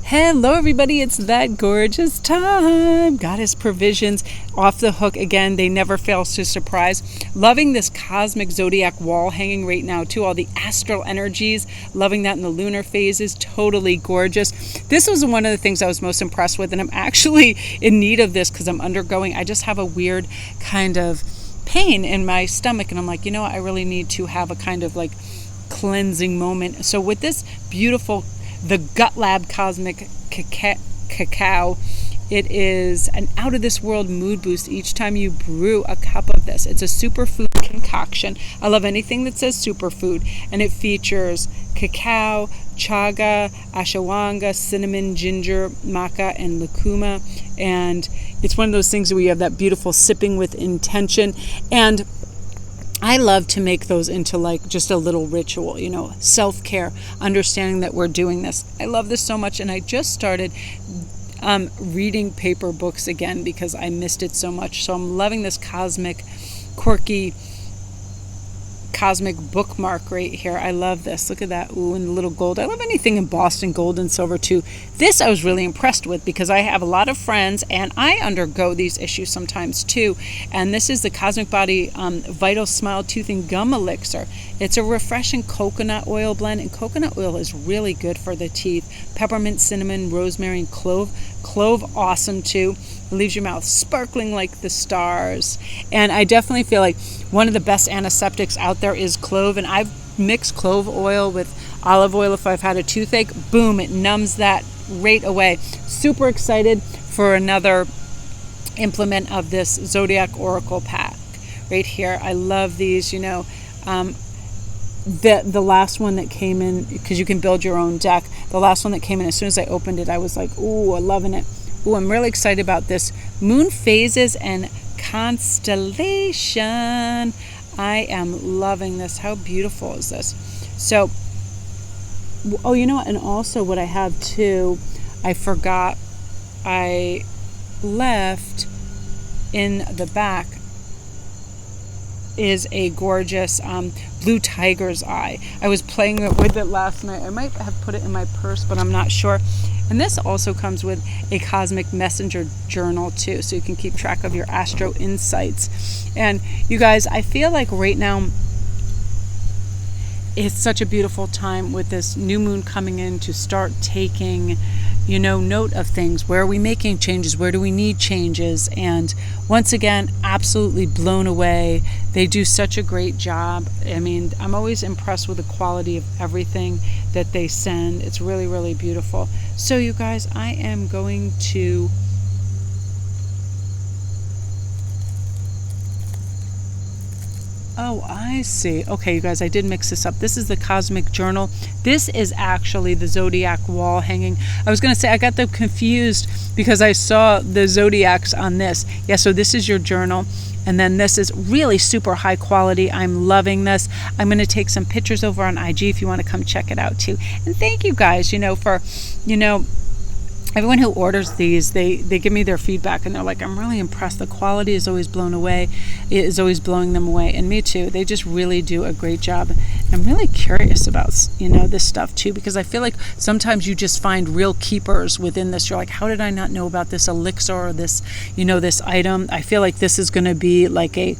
Hello everybody, it's that gorgeous time. Goddess Provisions, off the hook again. They never fail to surprise. Loving this cosmic zodiac wall hanging right now too. All the astral energies, loving that in the lunar phases. Totally gorgeous. This was one of the things I was most impressed with, and I'm actually in need of this because I just have a weird kind of pain in my stomach, and I'm like, I really need to have a kind of like cleansing moment. So with this beautiful the Gut Lab Cosmic Cacao, it is an out-of-this-world mood boost each time you brew a cup of this. It's a superfood concoction. I love anything that says superfood, and it features cacao, chaga, ashwagandha, cinnamon, ginger, maca, and lucuma, and it's one of those things where you have that beautiful sipping with intention. And I love to make those into like just a little ritual, self-care, understanding that we're doing this. I love this so much, and I just started reading paper books again because I missed it so much. So I'm loving this quirky cosmic bookmark right here. I love this. Look at that. Ooh, and the little gold. I love anything embossed in gold and silver too. This I was really impressed with because I have a lot of friends and I undergo these issues sometimes too. And this is the Cosmic Body Vital Smile Tooth and Gum Elixir. It's a refreshing coconut oil blend, and coconut oil is really good for the teeth. Peppermint, cinnamon, rosemary, and clove. Clove, awesome too. It leaves your mouth sparkling like the stars. And I definitely feel like one of the best antiseptics out there is clove, and I've mixed clove oil with olive oil if I've had a toothache. Boom, it numbs that right away. Super excited for another implement of this Zodiac Oracle pack right here. I love these, the last one that came in, because you can build your own deck. The last one that came in, as soon as I opened it, I was like, ooh, I'm loving it. Ooh, I'm really excited about this. Moon phases and constellation. I am loving this. How beautiful is this? So, and also what I have too, I forgot I left in the back is a gorgeous blue tiger's eye. I was playing with it last night. I might have put it in my purse, but I'm not sure. And this also comes with a Cosmic Messenger journal too, so you can keep track of your astro insights. And you guys, I feel like right now it's such a beautiful time with this new moon coming in to start taking note of things. Where are we making changes? Where do we need changes? And once again, absolutely blown away. They do such a great job. I mean, I'm always impressed with the quality of everything that they send. It's really, really beautiful. So you guys, I am going to Oh, I see. Okay, you guys, I did mix this up. This is the Cosmic Journal. This is actually the Zodiac wall hanging. I was going to say, I got them confused because I saw the Zodiacs on this. Yeah, so this is your journal. And then this is really super high quality. I'm loving this. I'm going to take some pictures over on IG if you want to come check it out too. And thank you guys, for, everyone who orders these, they give me their feedback and they're like, I'm really impressed. The quality is always blown away. It is always blowing them away. And me too. They just really do a great job. I'm really curious about, this stuff too, because I feel like sometimes you just find real keepers within this. You're like, how did I not know about this elixir or this, this item? I feel like this is going to be like a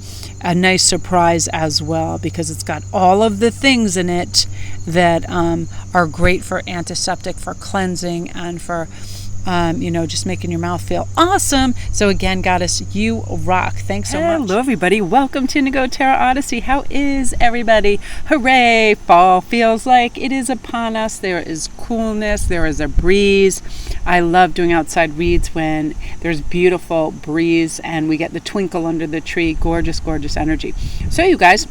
nice surprise as well, because it's got all of the things in it that are great for antiseptic, for cleansing, and for just making your mouth feel awesome. So again, Goddess, you rock. Thanks so much. Hello, everybody. Welcome to Indigo Tarot Odyssey. How is everybody? Hooray! Fall feels like it is upon us. There is coolness. There is a breeze. I love doing outside reads when there's beautiful breeze and we get the twinkle under the tree. Gorgeous, gorgeous energy. So you guys,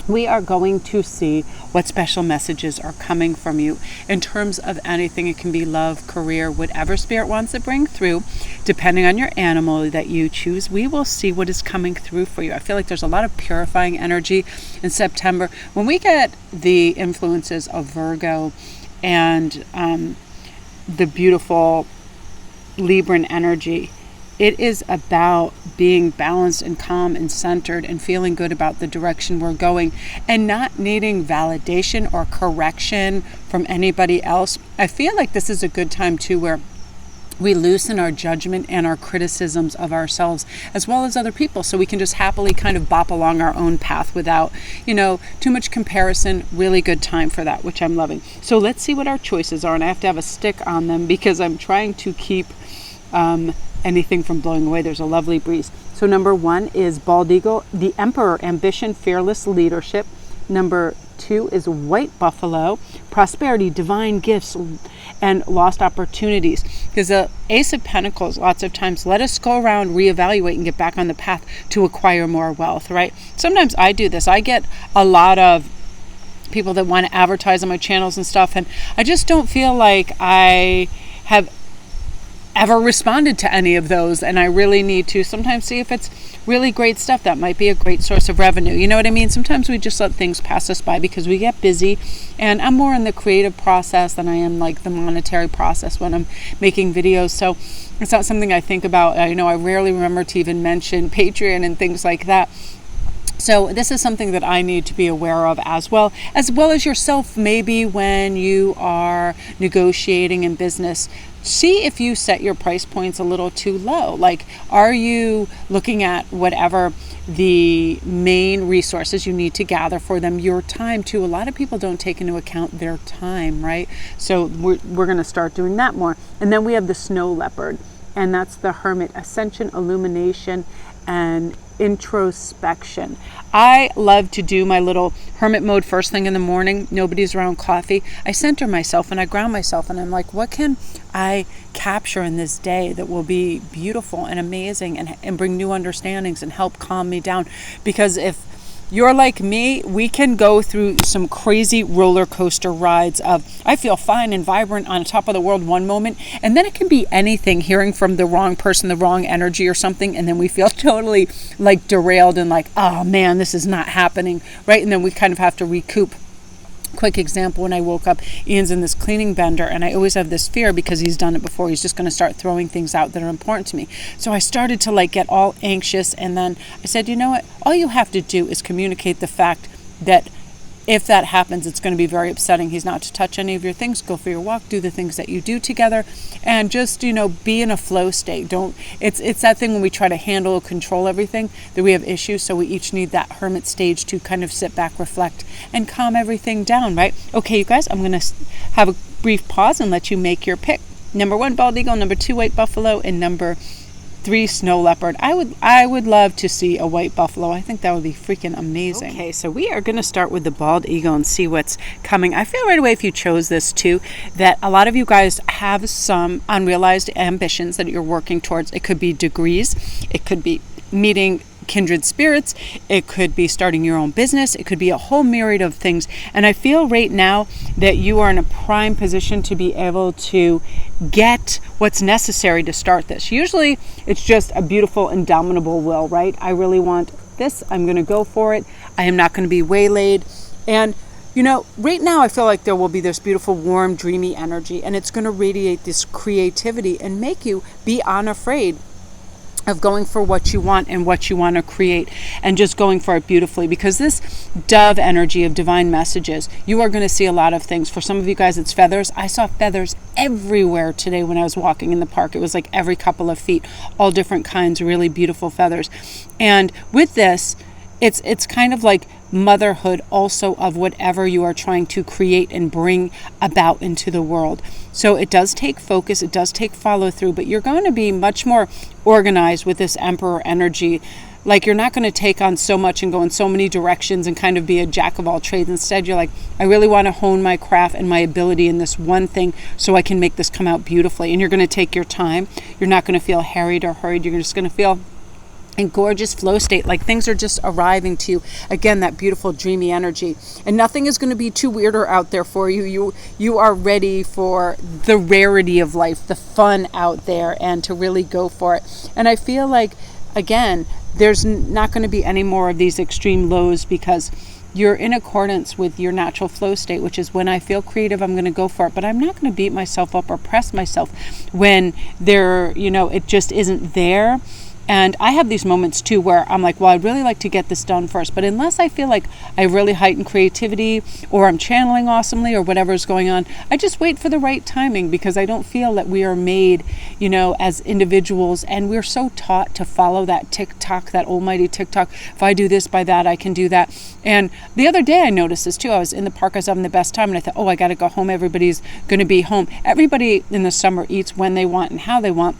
we are going to see what special messages are coming from you in terms of anything. It can be love, career, whatever Spirit wants to bring through, depending on your animal that you choose. We will see what is coming through for you. I feel like there's a lot of purifying energy in September. When we get the influences of Virgo and the beautiful Libran energy, it is about being balanced and calm and centered and feeling good about the direction we're going and not needing validation or correction from anybody else. I feel like this is a good time too where we loosen our judgment and our criticisms of ourselves as well as other people, so we can just happily kind of bop along our own path without, too much comparison. Really good time for that, which I'm loving. So let's see what our choices are, and I have to have a stick on them because I'm trying to keep anything from blowing away. There's a lovely breeze. So number 1 is Bald Eagle, the Emperor, ambition, fearless leadership. Number 2 is White Buffalo, prosperity, divine gifts, and lost opportunities. Because the Ace of Pentacles, lots of times, let us go around, reevaluate, and get back on the path to acquire more wealth, right? Sometimes I do this. I get a lot of people that want to advertise on my channels and stuff, and I just don't feel like I have ever responded to any of those, and I really need to sometimes see if it's really great stuff that might be a great source of revenue. You know what I mean? Sometimes we just let things pass us by because we get busy, and I'm more in the creative process than I am like the monetary process when I'm making videos. So it's not something I think about. I rarely remember to even mention Patreon and things like that. So this is something that I need to be aware of as well as yourself. Maybe when you are negotiating in business, see if you set your price points a little too low. Like, are you looking at whatever the main resources you need to gather for them, your time too? A lot of people don't take into account their time, right? So we're going to start doing that more. And then we have the Snow Leopard, and that's the Hermit, ascension, illumination, and introspection. I love to do my little hermit mode first thing in the morning. Nobody's around, coffee. I center myself and I ground myself, and I'm like, what can I capture in this day that will be beautiful and amazing and bring new understandings and help calm me down? Because if you're like me, we can go through some crazy roller coaster rides of I feel fine and vibrant on top of the world one moment, and then it can be anything, hearing from the wrong person, the wrong energy or something, and then we feel totally like derailed and like, oh man, this is not happening, right? And then we kind of have to recoup. Quick example, when I woke up, Ian's in this cleaning bender, and I always have this fear because he's done it before. He's just going to start throwing things out that are important to me. So I started to like get all anxious, and then I said, you know what? All you have to do is communicate the fact that if that happens, it's going to be very upsetting. He's not to touch any of your things. Go for your walk, do the things that you do together, and just, be in a flow state. It's that thing when we try to handle or control everything that we have issues. So we each need that hermit stage to kind of sit back, reflect, and calm everything down, right? Okay, you guys, I'm going to have a brief pause and let you make your pick. Number 1, Bald Eagle. Number 2, White Buffalo. And number 3, Snow Leopard. I would love to see a White Buffalo. I think that would be freaking amazing. Okay, so we are going to start with the Bald Eagle and see what's coming. I feel right away, if you chose this too, that a lot of you guys have some unrealized ambitions that you're working towards. It could be degrees. It could be meeting kindred spirits. It could be starting your own business. It could be a whole myriad of things. And I feel right now that you are in a prime position to be able to get what's necessary to start this. Usually it's just a beautiful, indomitable will, right? I really want this. I'm going to go for it. I am not going to be waylaid. And right now I feel like there will be this beautiful, warm, dreamy energy, and it's going to radiate this creativity and make you be unafraid of going for what you want and what you want to create, and just going for it beautifully. Because this dove energy of divine messages, you are going to see a lot of things. For some of you guys, it's feathers. I saw feathers everywhere today when I was walking in the park. It was like every couple of feet, all different kinds, really beautiful feathers. And with this, it's kind of like motherhood also of whatever you are trying to create and bring about into the world. So it does take focus, it does take follow through, but you're going to be much more organized with this Emperor energy. Like, you're not going to take on so much and go in so many directions and kind of be a jack of all trades. Instead, you're like, I really want to hone my craft and my ability in this one thing so I can make this come out beautifully. And you're going to take your time. You're not going to feel harried or hurried. You're just going to feel in gorgeous flow state, like things are just arriving to you. Again, that beautiful, dreamy energy. And nothing is going to be too weird or out there for you. You are ready for the rarity of life, the fun out there, and to really go for it. And I feel like, again, there's not going to be any more of these extreme lows, because you're in accordance with your natural flow state, which is when I feel creative, I'm going to go for it. But I'm not going to beat myself up or press myself when it just isn't there. And I have these moments too where I'm like, well, I'd really like to get this done first. But unless I feel like I really heighten creativity or I'm channeling awesomely or whatever's going on, I just wait for the right timing, because I don't feel that we are made, as individuals. And we're so taught to follow that TikTok, that almighty TikTok. If I do this by that, I can do that. And the other day I noticed this too. I was in the park, I was having the best time, and I thought, oh, I got to go home. Everybody's going to be home. Everybody in the summer eats when they want and how they want.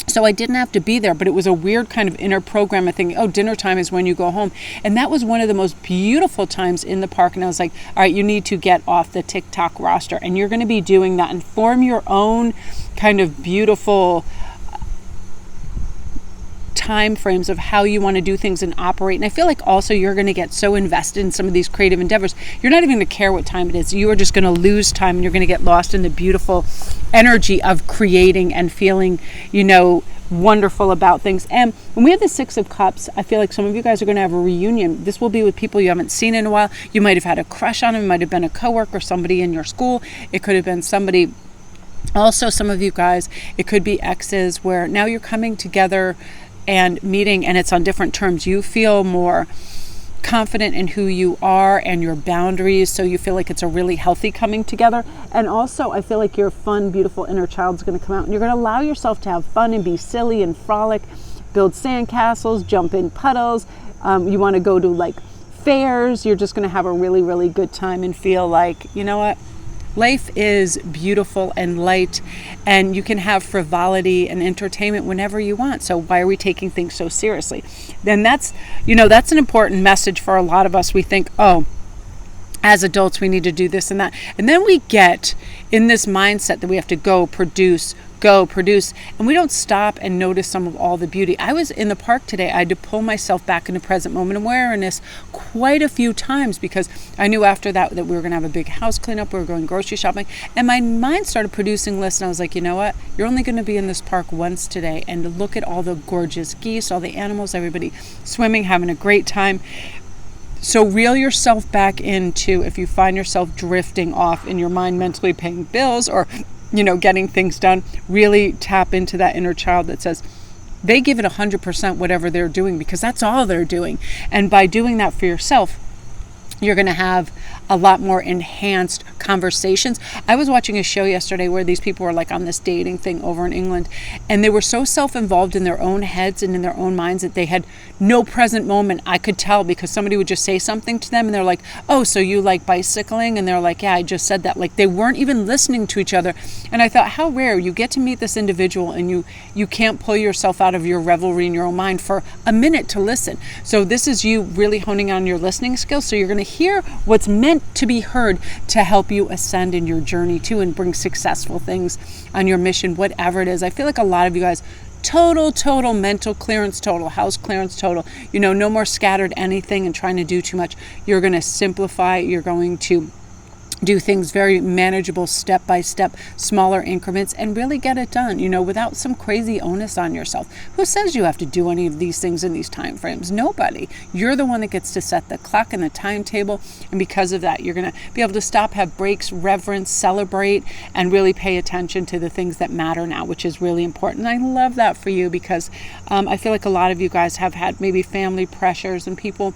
So I didn't have to be there, but it was a weird kind of inner program of thinking, oh, dinner time is when you go home. And that was one of the most beautiful times in the park. And I was like, all right, you need to get off the TikTok roster, and you're going to be doing that and form your own kind of beautiful time frames of how you want to do things and operate. And I feel like also you're going to get so invested in some of these creative endeavors, you're not even going to care what time it is. You are just going to lose time, and you're going to get lost in the beautiful energy of creating and feeling, wonderful about things. And when we have the Six of Cups, I feel like some of you guys are going to have a reunion. This will be with people you haven't seen in a while. You might have had a crush on them. It might have been a coworker, somebody in your school. It could have been somebody. Also, some of you guys, it could be exes, where now you're coming together and meeting, and it's on different terms. You feel more confident in who you are and your boundaries, so you feel like it's a really healthy coming together. And also, I feel like your fun, beautiful inner child's going to come out, and you're going to allow yourself to have fun and be silly and frolic, build sandcastles, jump in puddles. You want to go to like fairs. You're just going to have a really, really good time and feel like, you know what? Life is beautiful and light, and you can have frivolity and entertainment whenever you want. So why are we taking things so seriously? Then that's an important message for a lot of us. We think, oh, as adults, we need to do this and that. And then we get in this mindset that we have to go produce, and we don't stop and notice some of all the beauty. I was in the park today. I had to pull myself back into present moment awareness quite a few times, because I knew after that we were going to have a big house cleanup. We were going grocery shopping, and my mind started producing lists, and I was like, you know what? You're only going to be in this park once today, and look at all the gorgeous geese, all the animals, everybody swimming, having a great time. So reel yourself back into, if you find yourself drifting off in your mind, mentally paying bills or getting things done, really tap into that inner child that says they give it 100% whatever they're doing, because that's all they're doing. And by doing that for yourself, you're going to have a lot more enhanced conversations. I was watching a show yesterday where these people were like on this dating thing over in England, and they were so self-involved in their own heads and in their own minds that they had no present moment. I could tell, because somebody would just say something to them and they're like, oh, so you like bicycling? And they're like, yeah, I just said that. Like, they weren't even listening to each other. And I thought, how rare. You get to meet this individual and you can't pull yourself out of your revelry in your own mind for a minute to listen. So this is you really honing on your listening skills. So you're going to hear what's meant to be heard to help you ascend in your journey too, and bring successful things on your mission, whatever it is. I feel like a lot of you guys, total mental clearance, total house clearance, total, no more scattered anything and trying to do too much. You're going to simplify. You're going to do things very manageable, step by step, smaller increments, and really get it done, without some crazy onus on yourself. Who says you have to do any of these things in these time frames? Nobody. You're the one that gets to set the clock and the timetable. And because of that, you're going to be able to stop, have breaks, reverence, celebrate, and really pay attention to the things that matter now, which is really important. And I love that for you, because I feel like a lot of you guys have had maybe family pressures and people,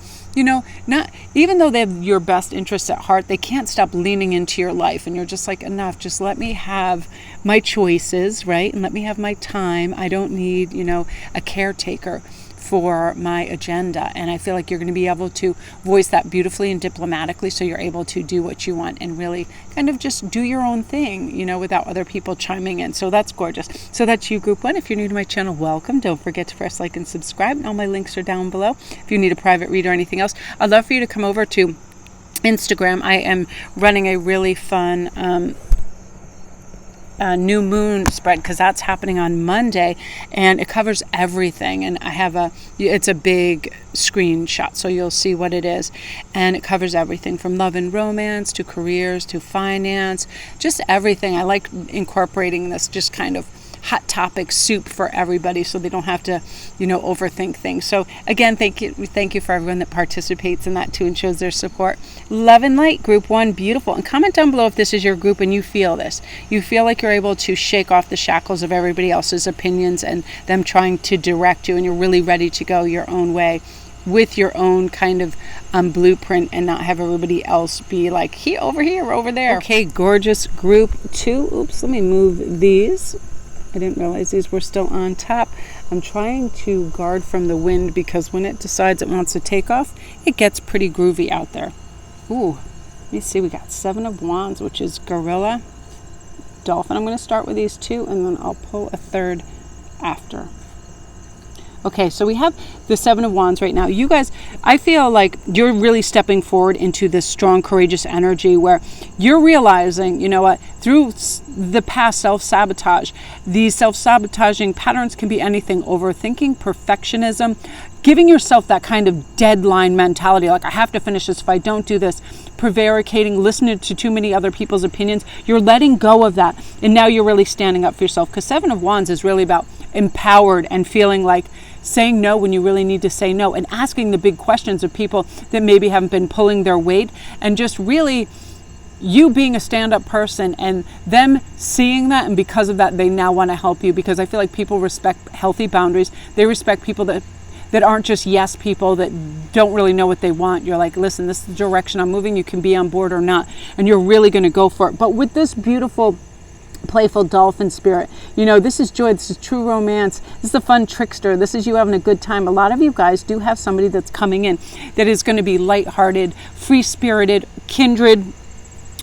not, even though they have your best interests at heart, they can't stop leaning into your life, and you're just like, enough, just let me have my choices, right? And let me have my time. I don't need, a caretaker for my agenda. And I feel like you're going to be able to voice that beautifully and diplomatically, so you're able to do what you want and really kind of just do your own thing, without other people chiming in. So that's gorgeous. So that's you, Group 1. If you're new to my channel, welcome. Don't forget to press like and subscribe. And all my links are down below. If you need a private read or anything else, I'd love for you to come over to Instagram. I am running a really fun new moon spread, because that's happening on Monday, and it covers everything. And I have it's a big screenshot, so you'll see what it is. And it covers everything from love and romance to careers to finance, just everything. I like incorporating this just kind of hot topic soup for everybody, so they don't have to, overthink things. So again, thank you for everyone that participates in that too and shows their support. Love and light, group 1, beautiful. And comment down below if this is your group and you feel this. You feel like you're able to shake off the shackles of everybody else's opinions and them trying to direct you, and you're really ready to go your own way with your own kind of blueprint and not have everybody else be like, here, over here, over there. Okay, gorgeous group 2. Oops, let me move these. I didn't realize these were still on top. I'm trying to guard from the wind because when it decides it wants to take off, it gets pretty groovy out there. Ooh, let me see, we got 7 of Wands, which is Gorilla, Dolphin. I'm going to start with these 2 and then I'll pull a third after. Okay, so we have the 7 of Wands right now. You guys, I feel like you're really stepping forward into this strong, courageous energy where you're realizing, through the past self-sabotage, these self-sabotaging patterns can be anything: overthinking, perfectionism, giving yourself that kind of deadline mentality, like I have to finish this if I don't do this, prevaricating, listening to too many other people's opinions. You're letting go of that, and now you're really standing up for yourself, because 7 of Wands is really about empowered and feeling like saying no when you really need to say no, and asking the big questions of people that maybe haven't been pulling their weight, and just really you being a stand-up person and them seeing that, and because of that they now want to help you, because I feel like people respect healthy boundaries. They respect people that aren't just yes people that don't really know what they want. You're like, listen, this is the direction I'm moving, you can be on board or not, and you're really going to go for it. But with this beautiful playful dolphin spirit, this is joy, this is true romance, this is the fun trickster, this is you having a good time. A lot of you guys do have somebody that's coming in that is going to be lighthearted, free-spirited, kindred,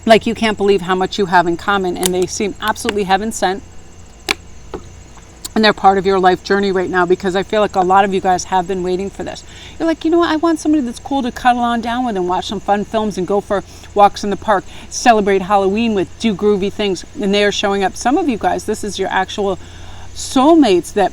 like you can't believe how much you have in common, and they seem absolutely heaven sent, and they're part of your life journey right now, because I feel like a lot of you guys have been waiting for this. You're like, I want somebody that's cool to cuddle on down with and watch some fun films and go for walks in the park, celebrate Halloween with, do groovy things, and they are showing up. Some of you guys, this is your actual soulmates that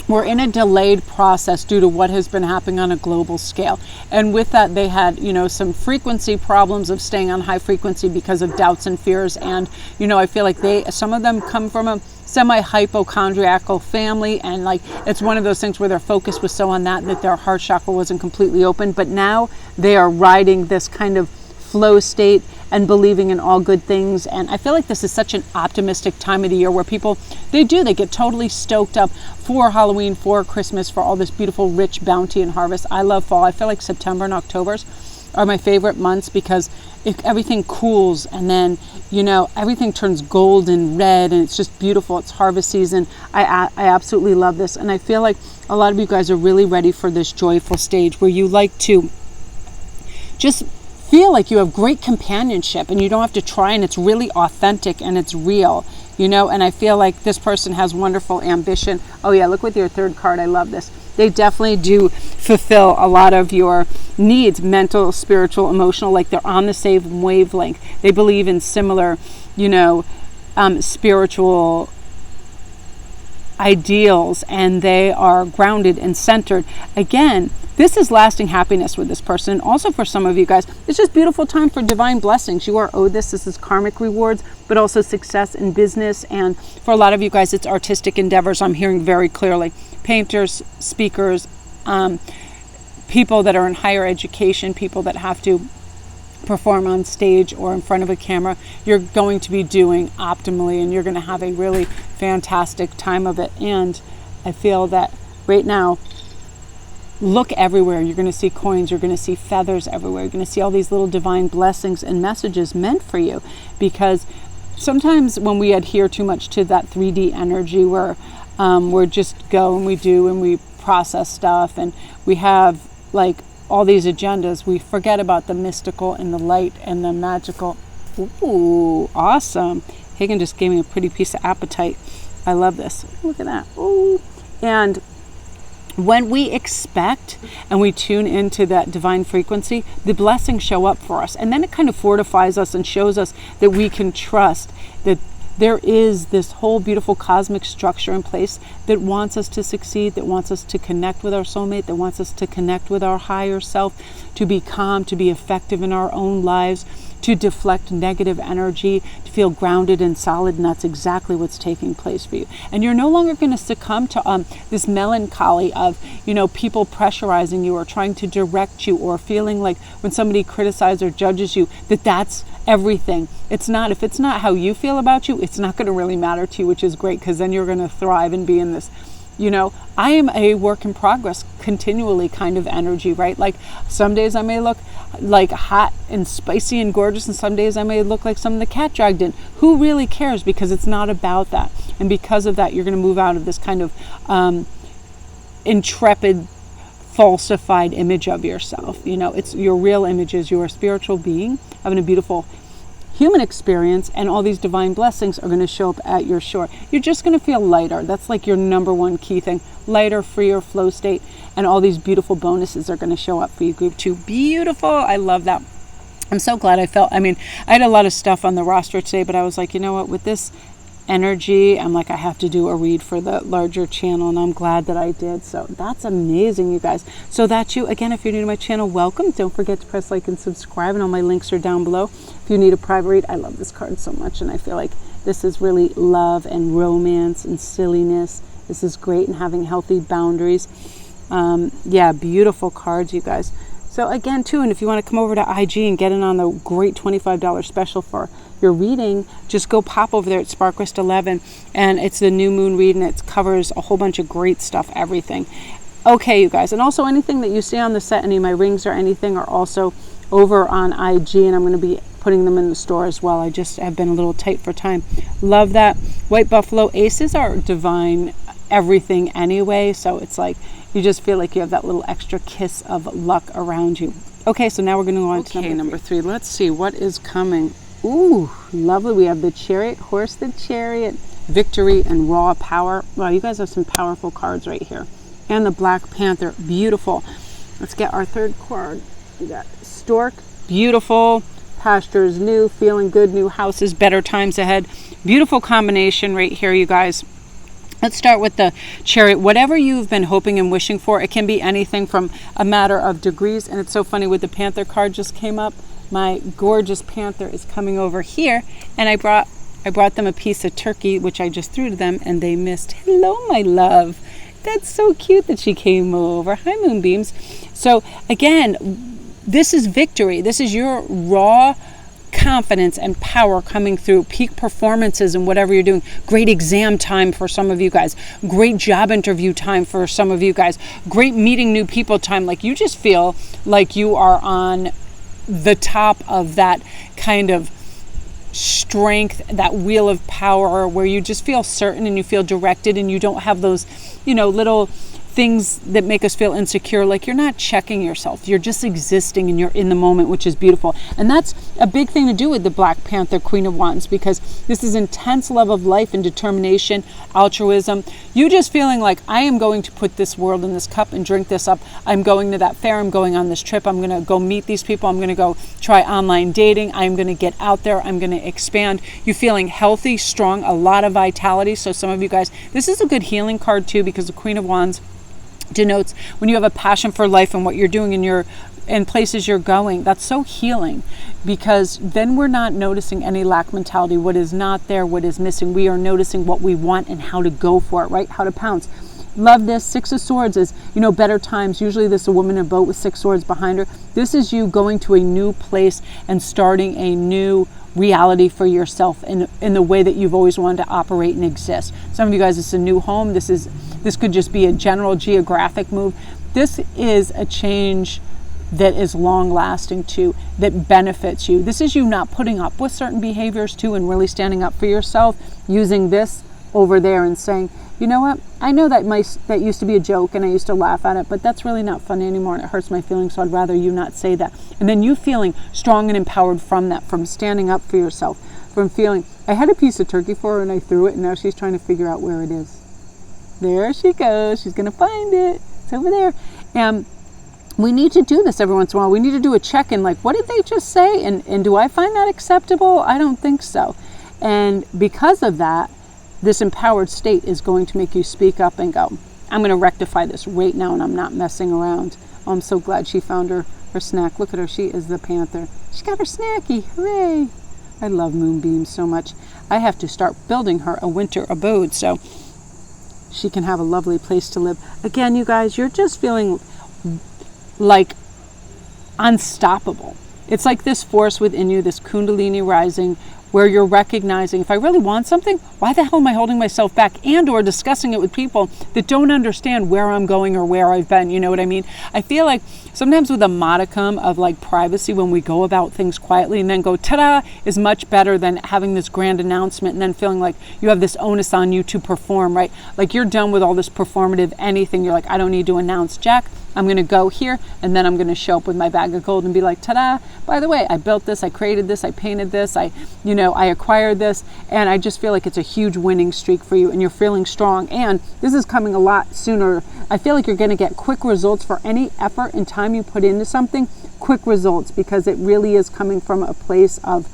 were in a delayed process due to what has been happening on a global scale. And with that, they had, some frequency problems of staying on high frequency because of doubts and fears. And, I feel like some of them come from a semi-hypochondriacal family, and like it's one of those things where their focus was so on that their heart chakra wasn't completely open. But now they are riding this kind of flow state and believing in all good things. And I feel like this is such an optimistic time of the year where people, they get totally stoked up for Halloween, for Christmas, for all this beautiful rich bounty and harvest. I love fall. I feel like September and October are my favorite months, because everything cools, and then everything turns gold and red, and it's just beautiful. It's harvest season. I absolutely love this, and I feel like a lot of you guys are really ready for this joyful stage where you like to just feel like you have great companionship and you don't have to try, and it's really authentic and it's real, and I feel like this person has wonderful ambition. Oh yeah, look with your third card. I love this. They definitely do fulfill a lot of your needs, mental, spiritual, emotional, like they're on the same wavelength. They believe in similar, spiritual ideals, and they are grounded and centered. Again, this is lasting happiness with this person. And also for some of you guys, it's just beautiful time for divine blessings. You are owed this. This is karmic rewards, but also success in business. And for a lot of you guys, it's artistic endeavors. I'm hearing very clearly. Painters, speakers, people that are in higher education, people that have to perform on stage or in front of a camera, you're going to be doing optimally, and you're going to have a really fantastic time of it. And I feel that right now, look everywhere. You're going to see coins, you're going to see feathers everywhere, you're going to see all these little divine blessings and messages meant for you, because sometimes when we adhere too much to that 3D energy where we're just go and we do and we process stuff and we have like all these agendas, we forget about the mystical and the light and the magical. Ooh, awesome. Hagen just gave me a pretty piece of appetite. I love this. Look at that. Ooh. And when we expect and we tune into that divine frequency, the blessings show up for us. And then it kind of fortifies us and shows us that we can trust that there is this whole beautiful cosmic structure in place that wants us to succeed, that wants us to connect with our soulmate, that wants us to connect with our higher self, to be calm, to be effective in our own lives, to deflect negative energy, to feel grounded and solid, and that's exactly what's taking place for you. And you're no longer going to succumb to this melancholy of, you know, people pressurizing you or trying to direct you, or feeling like when somebody criticizes or judges you that that's everything. It's not. If it's not how you feel about you, it's not going to really matter to you, which is great, because then you're going to thrive and be in this, you know, I am a work in progress continually kind of energy, right? Like some days I may look like hot and spicy and gorgeous, and some days I may look like something the cat dragged in. Who really cares? Because it's not about that. And because of that, you're going to move out of this kind of intrepid, falsified image of yourself. You know, it's your real image is you're a spiritual being having a beautiful human experience, and all these divine blessings are going to show up at your shore. You're just going to feel lighter. That's like your number one key thing. Lighter, freer, flow state, and all these beautiful bonuses are going to show up for you, group 2. Beautiful. I love that. I'm so glad I had a lot of stuff on the roster today, but I was like, you know what, with this energy, I'm like, I have to do a read for the larger channel, and I'm glad that I did. So that's amazing, you guys. So that's you. Again, if you're new to my channel, welcome. Don't forget to press like and subscribe, and all my links are down below. If you need a private read, I love this card so much, and I feel like this is really love and romance and silliness. This is great, and having healthy boundaries. Yeah, beautiful cards, you guys. So again, too, and if you want to come over to IG and get in on the great $25 special for your reading, just go pop over there at Sparkwest 11, and it's the new moon read, and it covers a whole bunch of great stuff, everything. Okay, you guys, and also anything that you see on the set, any of my rings or anything, are also over on IG, and I'm going to be putting them in the store as well. I just have been a little tight for time. Love that. White Buffalo Aces are divine everything anyway, so it's like you just feel like you have that little extra kiss of luck around you. Okay, so now we're going to go on to number three. Let's see what is coming. Ooh, lovely. We have the Chariot, Horse the Chariot, Victory, and Raw Power. Wow, you guys have some powerful cards right here. And the Black Panther, beautiful. Let's get our third card. We got Stork, beautiful. Pastures new, feeling good, new houses, better times ahead. Beautiful combination right here, you guys. Let's start with the Chariot. Whatever you've been hoping and wishing for, it can be anything from a matter of degrees. And it's so funny, with the Panther card just came up. My gorgeous Panther is coming over here, and I brought them a piece of turkey, which I just threw to them, and they missed. Hello, my love. That's so cute that she came over. Hi, Moonbeams. So again, this is victory. This is your raw confidence and power coming through. Peak performances in whatever you're doing. Great exam time for some of you guys. Great job interview time for some of you guys. Great meeting new people time. Like you just feel like you are on the top of that kind of strength, that wheel of power, where you just feel certain and you feel directed, and you don't have those, you know, little things that make us feel insecure. Like you're not checking yourself, you're just existing, and you're in the moment, which is beautiful. And that's a big thing to do with the Black Panther, Queen of Wands, because this is intense love of life and determination, altruism. You just feeling like, I am going to put this world in this cup and drink this up. I'm going to that fair, I'm going on this trip, I'm going to go meet these people, I'm going to go try online dating, I'm going to get out there, I'm going to expand. You feeling healthy, strong, a lot of vitality. So some of you guys, this is a good healing card too, because the Queen of Wands denotes when you have a passion for life and what you're doing and places you're going. That's so healing, because then we're not noticing any lack mentality, what is not there, what is missing. We are noticing what we want and how to go for it, right? How to pounce. Love this. Six of Swords is, you know, better times. Usually this is a woman in a boat with 6 swords behind her. This is you going to a new place and starting a new reality for yourself in the way that you've always wanted to operate and exist. Some of you guys, it's a new home. This could just be a general geographic move. This is a change that is long lasting too, that benefits you. This is you not putting up with certain behaviors too, and really standing up for yourself, using this over there and saying, you know what, I know that used to be a joke and I used to laugh at it, but that's really not funny anymore and it hurts my feelings, so I'd rather you not say that. And then you feeling strong and empowered from that, from standing up for yourself, from feeling, I had a piece of turkey for her and I threw it, and now she's trying to figure out where it is. There she goes. She's going to find it. It's over there. And we need to do this every once in a while. We need to do a check-in, like, what did they just say? And do I find that acceptable? I don't think so. And because of that, this empowered state is going to make you speak up and go, I'm going to rectify this right now, and I'm not messing around. Oh, I'm so glad she found her her snack. Look at her. She is the panther. She got her snacky. Hooray. I love moonbeams so much. I have to start building her a winter abode so she can have a lovely place to live. Again, you guys, you're just feeling like unstoppable. It's like this force within you, this Kundalini rising, where you're recognizing, if I really want something, why the hell am I holding myself back? And or discussing it with people that don't understand where I'm going or where I've been. You know what I mean? I feel like sometimes with a modicum of like privacy, when we go about things quietly and then go ta-da, is much better than having this grand announcement and then feeling like you have this onus on you to perform, right? Like you're done with all this performative anything. You're like, I don't need to announce jack. I'm going to go here and then I'm going to show up with my bag of gold and be like, ta-da, by the way, I built this, I created this, I painted this, I acquired this, and I just feel like it's a huge winning streak for you and you're feeling strong. And this is coming a lot sooner. I feel like you're going to get quick results for any effort and time you put into something, quick results, because it really is coming from a place of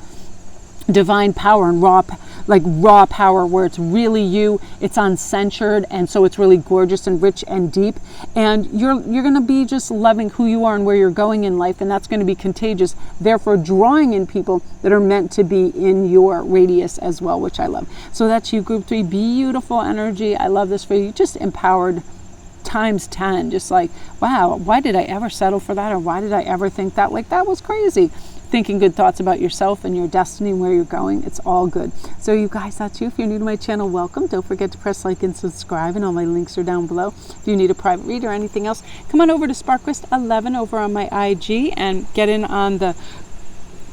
divine power and raw power, where it's really you, it's uncensored, and so it's really gorgeous and rich and deep, and you're going to be just loving who you are and where you're going in life, and that's going to be contagious, therefore drawing in people that are meant to be in your radius as well, which I love. So that's you, group 3. Beautiful energy. I love this for you. Just empowered times 10. Just like, wow, why did I ever settle for that, or why did I ever think that? Like, that was crazy. Thinking good thoughts about yourself and your destiny and where you're going. It's all good. So you guys, that's you. If you're new to my channel, welcome. Don't forget to press like and subscribe, and all my links are down below. If you need a private read or anything else, come on over to Sparkwist11 over on my IG and get in on the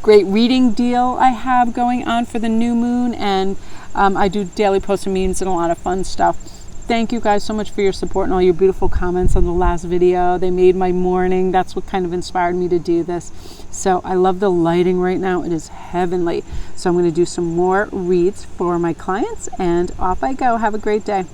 great reading deal I have going on for the new moon. And I do daily posts and memes and a lot of fun stuff. Thank you guys so much for your support and all your beautiful comments on the last video. They made my morning. That's what kind of inspired me to do this. So I love the lighting right now. It is heavenly. So I'm going to do some more reads for my clients, and off I go. Have a great day.